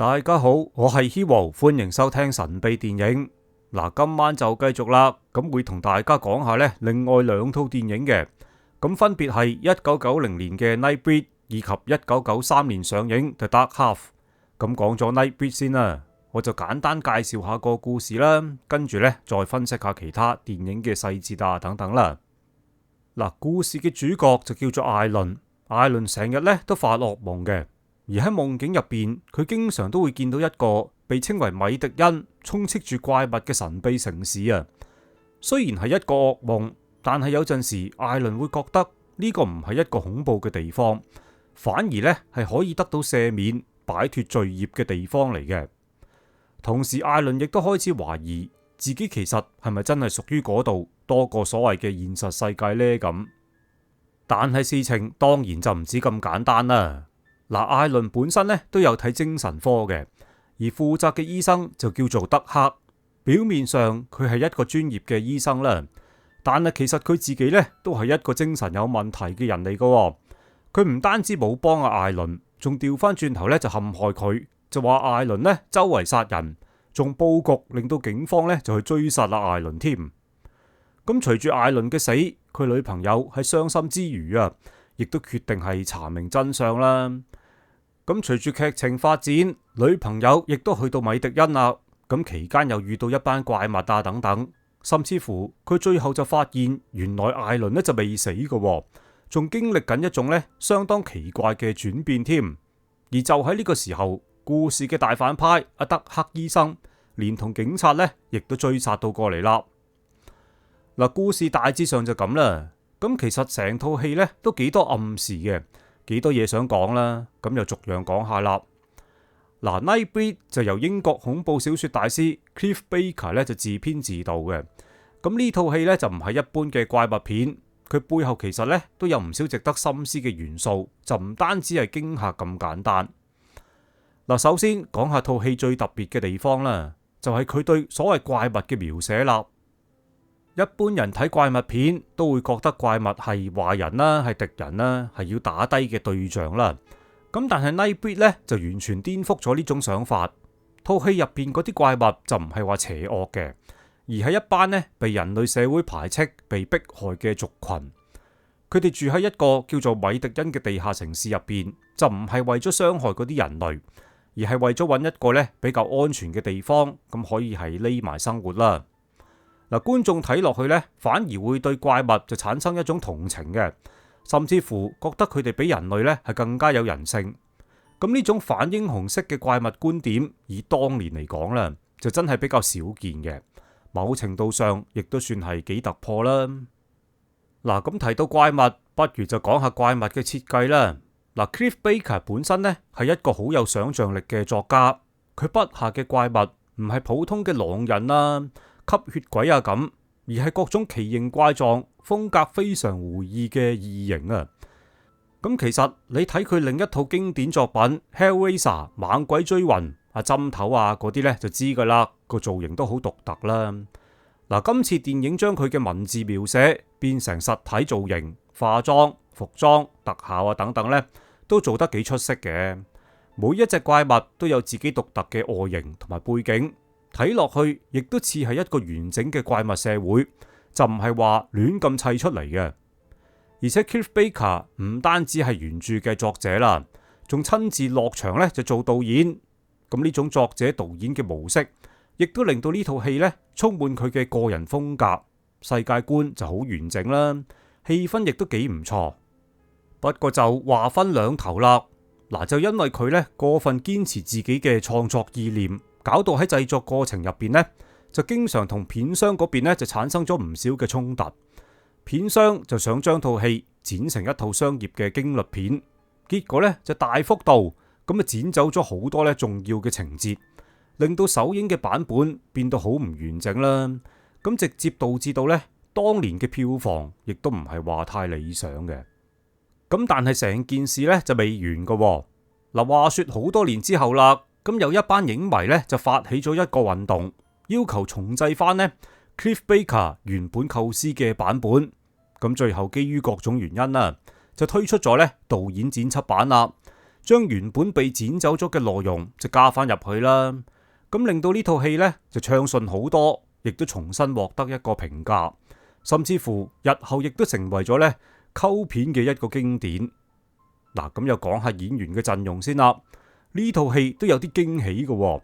大家好，我係 Hero， 歡迎收聽神秘電影。今晚就繼續啦，咁會同大家講下呢另外兩套電影嘅，咁分別係1990年嘅 Nightbreed 以及1993年上映 The Dark Half。咁講咗 Nightbreed 先啦，我就簡單介紹下個故事啦，跟住呢再分析下其他電影嘅細節啊等等啦。故事嘅主角就叫做艾倫，艾倫成日呢都發噩夢嘅。而喺夢境入邊，佢經常都會見到一個被稱為米迪恩、充斥住怪物嘅神秘城市啊。雖然係一個噩夢，但係有陣時艾倫會覺得呢個唔係一個恐怖嘅地方，反而呢係可以得到赦免、擺脫罪孽嘅地方嚟嘅。同時，艾倫亦都開始懷疑自己其實係咪真係屬於嗰度多過所謂嘅現實世界呢？咁，但係事情當然就唔止咁簡單啦。艾倫本身咧都有睇精神科嘅，而負責嘅醫生就叫做德克。表面上佢係一個專業嘅醫生啦，但係其實佢自己咧都係一個精神有問題嘅人嚟㗎。佢唔單止冇幫阿艾倫，仲調翻轉頭咧就陷害佢，就話艾倫咧周圍殺人，仲佈局令到警方咧就去追殺阿艾倫添。咁隨住艾倫嘅死，佢女朋友喺傷心之餘啊，亦都決定係查明真相啦。咁隨住劇情發展，女朋友亦都去到米迪恩啦。咁期間又遇到一班怪物啊等等，甚至乎佢最後就發現原來艾倫呢就未死嘅，仲經歷緊一種呢相當奇怪嘅轉變添。而就喺呢個時候，故事嘅大反派阿德克醫生連同警察呢亦都追殺到過嚟啦。故事大致上就咁啦。咁其實成套戲呢都幾多暗示嘅。幾多嘢想講啦，咁就逐樣講下啦。Nightbreed 就由英國恐怖小說大師 Clive Barker 咧就自編自導嘅。咁呢套戲咧就唔係一般嘅怪物片，佢背後其實咧都有唔少值得深思嘅元素，就唔單止係驚嚇咁簡單。首先講下套戲最特別嘅地方啦，就係佢對所謂怪物嘅描寫啦。一般人睇怪物片都會覺得怪物係壞人啦，係敵人啦，係要打低嘅對象啦。咁但係 Nightbreed 咧就完全顛覆咗呢種想法。套戲入邊嗰啲怪物就唔係話邪惡嘅，而係一班呢被人類社會排斥、被迫害嘅族群。佢哋住喺一個叫做米迪恩嘅地下城市入邊，就唔係為咗傷害嗰啲人類，而係為咗揾一個呢比較安全嘅地方，咁可以係匿埋生活啦。觀眾睇落去呢，反而會對怪物就產生一種同情嘅，甚至乎覺得佢哋比人類呢係更加有人性。咁呢種反英雄式嘅怪物觀點，以當年嚟講啦，就真係比較少見嘅。某程度上，亦都算係幾突破啦。咁提到怪物，不如就講下怪物嘅設計啦。Clive Barker 本身呢係一個好有想象力嘅作家，佢筆下嘅怪物唔係普通嘅狼人啦、吸血鬼啊咁，而係各種奇形怪狀、風格非常詭異嘅異形啊。咁其實你睇佢另一套經典作品《Hellraiser》猛鬼追魂啊、針頭啊嗰啲呢，就知噶啦，個造型都好獨特啦。今次電影將佢嘅文字描寫變成實體造型、化妝、服裝、特效啊等等呢，都做得幾出色嘅。每一隻怪物都有自己獨特嘅外形同埋背景。睇落去亦都似係一個完整嘅怪物社會，就唔係話亂咁砌出嚟嘅。而且 Clive Barker 唔單止係原著嘅作者啦，仲親自落場咧就做導演。咁呢種作者導演嘅模式，亦都令到呢套戲咧充滿佢嘅個人風格，世界觀就好完整啦，氣氛亦都幾唔錯。不過就話分兩頭啦，就因為佢咧過分堅持自己嘅創作意念，搞到喺製作過程入邊呢，就經常同片商嗰邊呢就產生咗唔少嘅衝突。片商就想將套戲剪成一套商業嘅驚慄片，結果呢就大幅度咁啊剪走咗好多呢重要嘅情節，令到首映嘅版本變到好唔完整啦。咁直接導致到呢當年嘅票房亦都唔係話太理想嘅。咁但係成件事呢就未完噶。話說好多年之後啦。咁有一班影迷咧就發起咗一個運動，要求重製翻呢 Clive Barker 原本構思嘅版本。咁最後基於各種原因啦，就推出咗咧導演剪輯版啦，將原本被剪走咗嘅內容就加翻入去啦。咁令到呢套戲呢就暢順好多，亦都重新獲得一個評價，甚至乎日後亦都成為咗呢溝片嘅一個經典。嗱，咁又講下演員嘅陣容先啦。呢套戲都有啲驚喜嘅。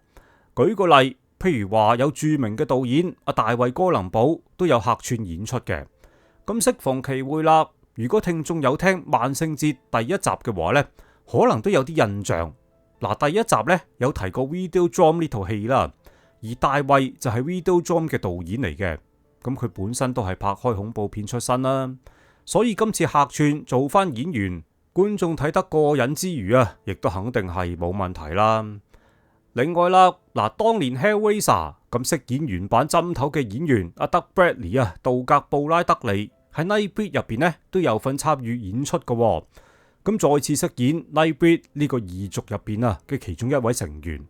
舉個例，譬如話有著名嘅導演阿大衛哥倫堡都有客串演出嘅。咁適逢其會啦，如果聽眾有聽萬聖節第一集嘅話呢，可能都有啲印象。嗱，第一集呢有提過 Videodrome 呢套戲啦，而大衛就係 Videodrome 嘅導演嚟嘅。咁佢本身都係拍開恐怖片出身啦，所以今次客串做翻演員，觀眾睇得過癮之餘啊，亦都肯定係冇問題啦。另外啦，嗱，當年 Hellraiser 咁飾演原版針頭嘅演員阿德 Bradley 啊，道格布拉德利喺 Nightbreed 入邊呢都有份參與演出嘅。咁再次飾演 Nightbreed 呢個異族入邊啊嘅其中一位成員。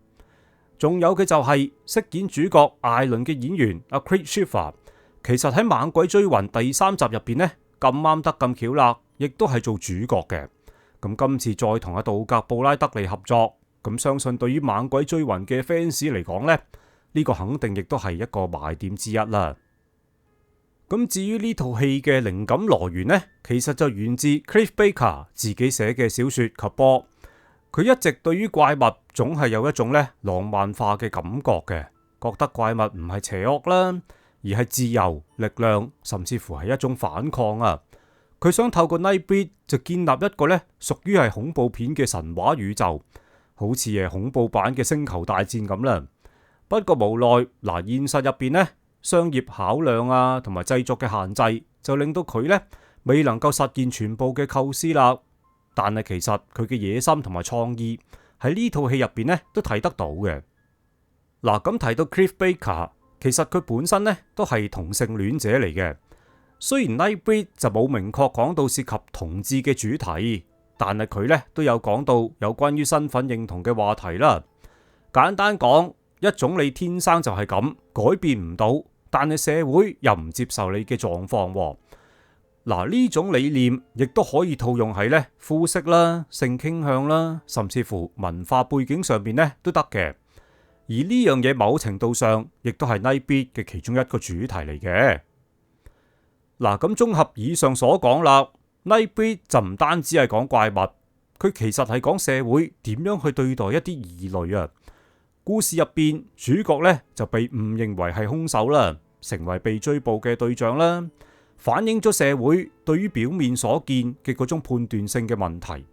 仲有嘅就係飾演主角艾倫嘅演員阿 Craig Sheffer， 其實喺《猛鬼追魂》第3集入邊呢咁啱得咁巧啦，亦都係做主角嘅。咁今次再同阿道格布拉德利合作，咁相信對於《猛鬼追魂》嘅 fans 嚟講呢，呢個肯定亦都係一個賣點之一啦。咁至於呢套戲嘅靈感來源呢，其實就源自 Clive Barker 自己寫嘅小說及波。佢一直對於怪物總係有一種呢浪漫化嘅感覺嘅，覺得怪物唔係邪惡啦，而係自由、力量，甚至乎係一種反抗啊！佢想透過 Nightbreed 就建立一個呢屬於係恐怖片嘅神話宇宙，好似係恐怖版嘅星球大戰咁啦。不過無奈嗱，現實入邊呢，商業考量啊，同埋製作嘅限制，就令到佢呢未能夠實現全部嘅構思啦。但係其實佢嘅野心同埋創意喺呢套戲入邊呢都睇得到嘅。嗱，咁提到 Clive Barker， 其實佢本身呢都係同性戀者嚟嘅。雖然 Nightbreed 就冇明確講到涉及同志嘅主題，但係佢呢都有講到有關於身份認同嘅話題啦。簡單講，一種你天生就係咁，改變唔到，但係社會又唔接受你嘅狀況。嗱，呢種理念亦都可以套用喺呢膚色啦、性傾向啦，甚至乎文化背景上邊呢都得嘅。而呢樣嘢某程度上亦都係 Nightbreed 嘅其中一個主題嚟嘅。嗱，咁綜合以上所講啦， Nightbreed 就唔單止係講怪物，佢其實係講社會點樣去對待一啲異類啊。故事入邊主角呢就被誤認為係兇手啦，成為被追捕嘅對象啦，反映咗社會對於表面所見嘅嗰種判斷性嘅問題。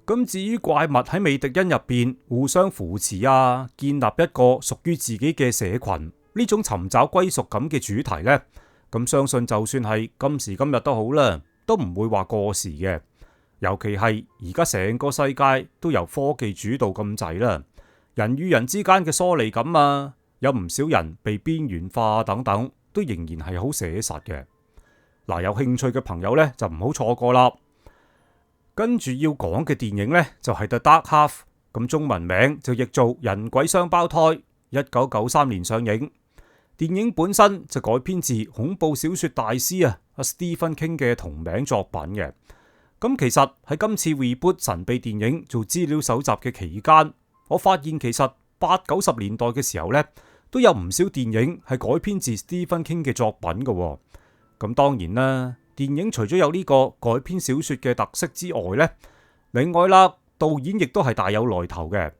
咁至於怪物喺美狄恩入邊互相扶持啊，建立一個屬於自己嘅社群，呢種尋找歸屬感嘅主題呢，咁相信就算係今時今日都好啦，都唔會話過時嘅。尤其係而家成個世界都由科技主導咁滯啦，人與人之間嘅疏離感啊，有唔少人被邊緣化等等，都仍然係好寫實嘅。嗱，有興趣嘅朋友呢，就唔好錯過啦。跟住要講嘅電影呢，就係 The Dark Half， 咁中文名就譯做人鬼雙胞胎，1993年上映。電影本身就改編自恐怖小說大師Stephen King 嘅同名作品嘅。咁其實喺今次 reboot 神秘電影做資料搜集嘅期間，我發現其實80-90年代嘅時候呢，都有唔少電影係改編自 Stephen King 嘅作品嘅。咁當然啦，電影除咗有呢個改編小說嘅特色之外呢，另外啦，導演亦都係大有來頭嘅。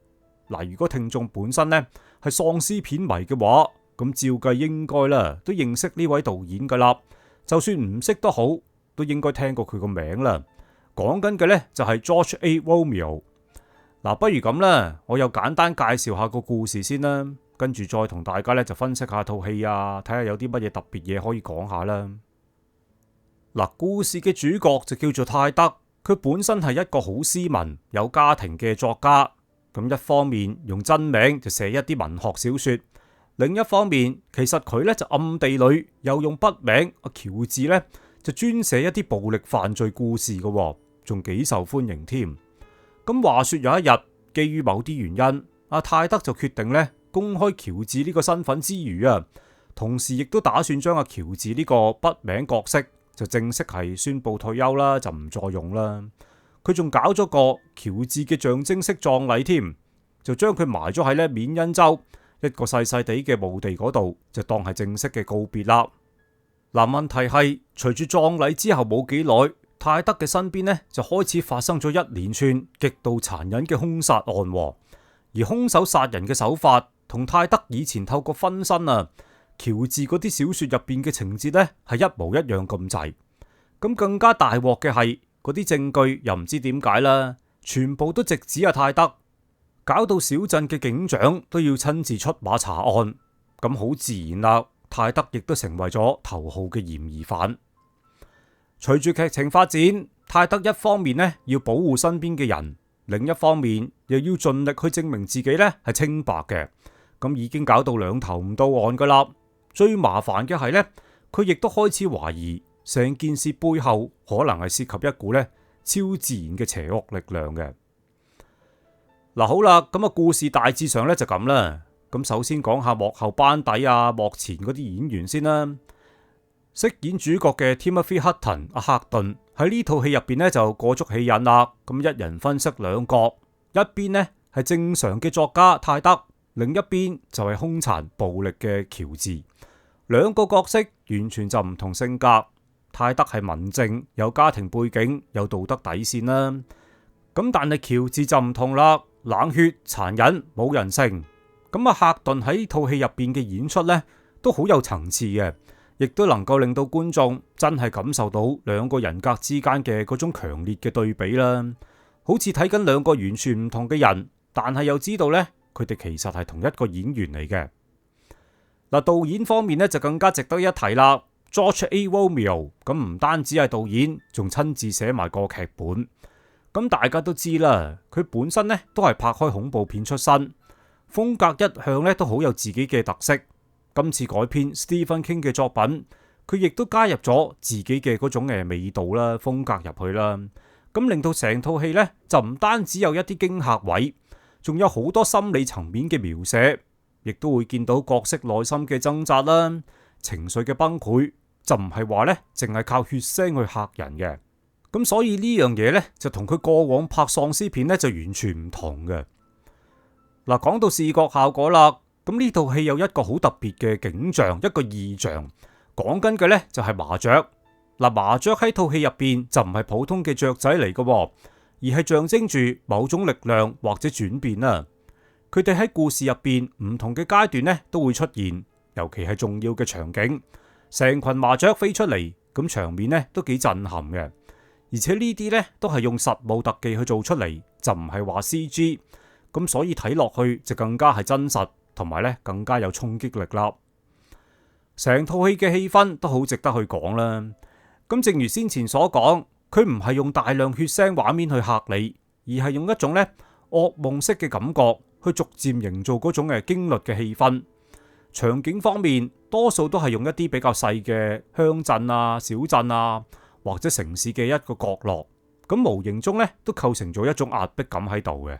嗱，如果聽眾本身呢係喪屍片迷嘅話，咁照計應該啦都認識呢位導演噶啦。就算唔識都好，都應該聽過佢個名啦。講緊嘅呢就係 George A. Romero。嗱，不如咁啦，我又簡單介紹下個故事先啦，跟住再同大家呢就分析下套戲啊，睇下有啲乜嘢特別嘢可以講下啦。嗱，故事嘅主角就叫做泰德，佢本身係一個好斯文、有家庭嘅作家。咁一方面用真名就寫一啲文學小說，另一方面其實佢呢就暗地裏又用筆名阿喬治呢就專寫一啲暴力犯罪故事嘅，仲幾受歡迎添。咁話說有一日，基於某啲原因，阿泰德就決定呢公開喬治呢個身份之餘啊，同時亦都打算將阿喬治呢個筆名角色就正式係宣布退休啦，就唔再用啦。佢仲搞咗個喬治嘅象徵式葬禮添，就將佢埋咗喺咧緬因州一個細細地嘅墓地嗰度，就當係正式嘅告別啦。嗱，問題係隨住葬禮之後冇幾耐，泰德嘅身邊呢就開始發生咗一連串極度殘忍嘅兇殺案，而兇手殺人嘅手法同泰德以前透過分身喬治嗰啲小說入邊嘅情節呢係一模一樣咁滯。咁更加大鑊嘅係嗰啲證據又唔知點解啦，全部都直指阿泰德，搞到小鎮嘅警長都要親自出馬查案。咁好自然啦，泰德亦都成為咗頭號嘅嫌疑犯。隨住劇情發展，泰德一方面呢要保護身邊嘅人，另一方面又要盡力去證明自己呢係清白嘅。咁已經搞到兩頭唔到岸噶啦。最麻煩嘅係呢，佢亦都開始懷疑成件事背後可能係涉及一股呢超自然嘅邪惡力量嘅。嗱，好啦，咁啊故事大致上呢就咁啦。咁首先講下幕後班底幕前嗰啲演員先啦。飾演主角嘅 Timothy Hutton 阿克頓喺呢套戲入邊呢就過足戲癮啦。咁一人分飾兩角，一邊呢係正常嘅作家泰德，另一邊就係兇殘暴力嘅喬治。兩個角色完全就唔同性格。泰德係文靜，有家庭背景，有道德底線啦。咁但係喬治就唔同啦，冷血、殘忍、冇人性。咁克頓喺呢套戲入邊嘅演出呢，都好有層次嘅，亦都能夠令到觀眾真係感受到兩個人格之間嘅嗰種強烈嘅對比啦。好似睇緊兩個完全唔同嘅人，但係又知道呢，佢哋其實係同一個演員嚟嘅。嗱，導演方面呢，就更加值得一提啦。George A. Romero 咁唔單止係導演，仲親自寫埋個劇本。咁大家都知啦，佢本身呢都係拍開恐怖片出身，風格一向呢都好有自己嘅特色。今次改編 Stephen King 嘅作品，佢亦都加入咗自己嘅嗰種味道啦、風格入去啦。咁令到成套戲呢，就唔單止有一啲驚嚇位，仲有好多心理層面嘅描寫，亦都會見到角色內心嘅掙扎啦、情緒嘅崩潰，就唔係話呢淨係靠血腥去嚇人嘅。咁所以呢樣嘢呢，就同佢過往拍喪屍片呢，就完全唔同嘅。嗱，講到視覺效果啦，咁呢套戲有一個好特別嘅景象，一個異象，講緊嘅呢，就係麻雀。嗱，麻雀喺套戲入邊就唔係普通嘅雀仔嚟嘅，而係象徵住某種力量或者轉變啦。佢哋喺故事入邊唔同嘅階段呢，都會出現，尤其係重要嘅場景，成群麻雀飛出嚟，咁場面呢都幾震撼嘅。而且呢啲呢都係用實物特技去做出嚟，就唔係話 CG， 咁所以睇落去就更加係真實，同埋呢更加有衝擊力啦。成套戲嘅氣氛都好值得去講啦。咁正如先前所講，佢唔係用大量血腥畫面去嚇你，而係用一種呢噩夢式嘅感覺去逐漸營造嗰種驚慄嘅氣氛。場景方面，多數都係用一啲比較細嘅鄉鎮小鎮或者城市嘅一個角落，咁無形中呢都構成咗一種壓迫感喺度嘅。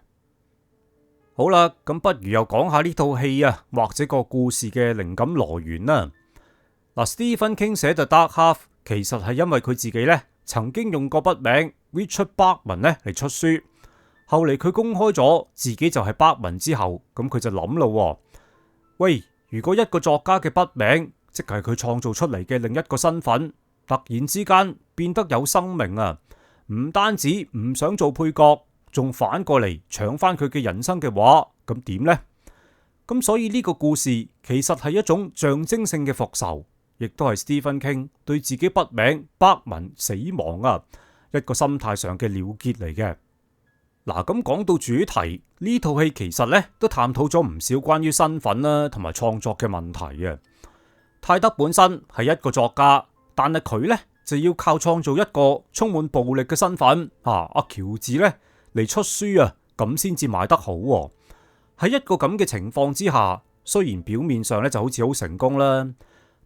好啦，咁不如又講下呢套戲或者個故事嘅靈感來源啦。嗱，Stephen King 寫嘅 Dark Half 其實係因為佢自己呢曾經用過筆名 Richard Bachman 呢嚟出書，後嚟佢公開咗自己就係 Bachman之後，咁佢就諗咯，喂，如果一個作家嘅筆名，即係佢創造出嚟嘅另一個身份，突然之間變得有生命唔單止唔想做配角，仲反過嚟搶翻佢嘅人生嘅話，咁點呢？咁所以呢個故事其實係一種象徵性嘅復仇，亦都係 Stephen King 對自己筆名Bachman死亡一個心態上嘅了結嚟嘅。嗱，咁講到主題，呢套戲其實呢都探討咗唔少關於身份同埋創作嘅問題。泰德本身係一個作家，但係佢呢就要靠創造一個充滿暴力嘅身份阿喬治呢嚟出書咁先至賣得好。喺一個咁嘅情況之下，雖然表面上呢就好似好成功啦，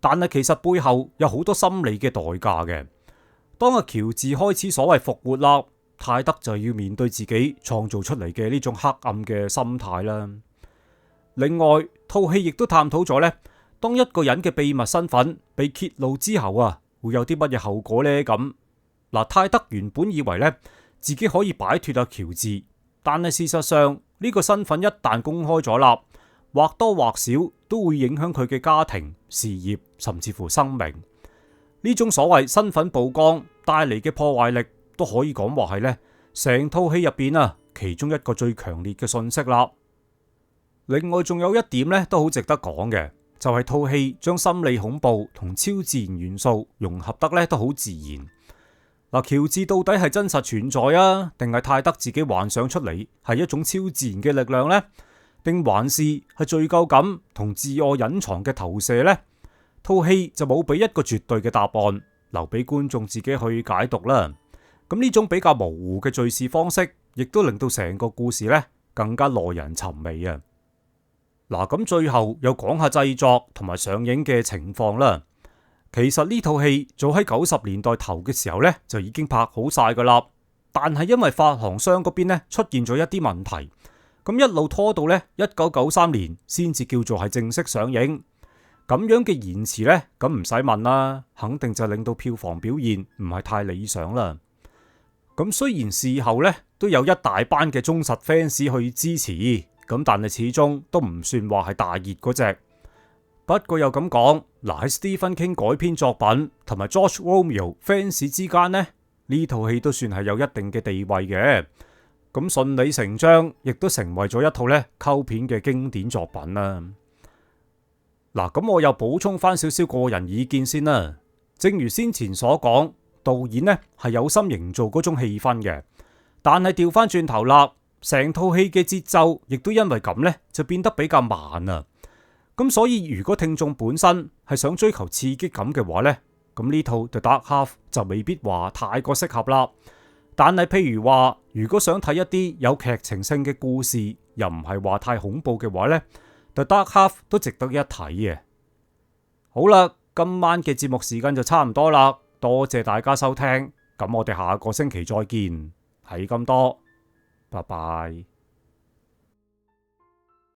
但係其實背後有好多心理嘅代價嘅。當喬治開始所謂復活啦，泰德就要面對自己創造出嚟嘅呢種黑暗嘅心態啦。另外，套戲亦都探討咗呢，當一個人嘅秘密身份被揭露之後會有啲乜嘢後果呢？咁泰德原本以為呢，自己可以擺脫阿喬治，但係事實上呢個身份一旦公開咗啦，或多或少都會影響佢嘅家庭、事業，甚至乎生命。呢種所謂身份曝光帶嚟嘅破壞力，都可以講話係呢成套戲入邊啊其中一個最強烈嘅信息啦。另外仲有一點呢都好值得講嘅，就係套戲將心理恐怖同超自然元素融合得呢都好自然。嗱，喬治到底係真實存在啊，定係泰德自己幻想出嚟係一種超自然嘅力量呢？定還是係罪疚感同自我隱藏嘅投射呢？套戲就冇俾一個絕對嘅答案，留俾觀眾自己去解讀啦。咁呢種比較模糊嘅敘事方式，亦都令到成個故事呢更加耐人尋味啊！嗱，咁最後又講下製作同埋上映嘅情況啦。其實呢套戲早喺90年代頭嘅時候呢，就已經拍好晒噶啦，但係因為發行商嗰邊呢出現咗一啲問題，咁一路拖到呢1993年先至叫做係正式上映。咁樣嘅延遲呢，咁唔使問啦，肯定就令到票房表現唔係太理想啦。咁雖然事後呢都有一大班嘅忠實 fans 去支持，咁但係始終都唔算話係大熱嗰隻。不過又咁講，嗱，喺 Stephen King 改編作品同埋 George Romero fans 之間呢，呢套戲都算係有一定嘅地位嘅。咁順理成章，亦都成為咗一套呢溝片嘅經典作品啦。嗱，咁我又補充翻少少個人意見先啦。正如先前所講，導演呢係有心營造嗰種氣氛嘅，但係調翻轉頭啦，成套戲嘅節奏亦都因為咁呢就變得比較慢啊。咁所以如果聽眾本身係想追求刺激感嘅話呢，咁呢套 The Dark Half 就未必話太過適合啦。但係譬如話，如果想睇一啲有劇情性嘅故事，又唔係話太恐怖嘅話呢， The Dark Half 都值得一睇嘅。好啦，今晚嘅節目時間就差唔多啦，多謝大家收聽，咁我哋下個星期再見，係咁多，拜拜。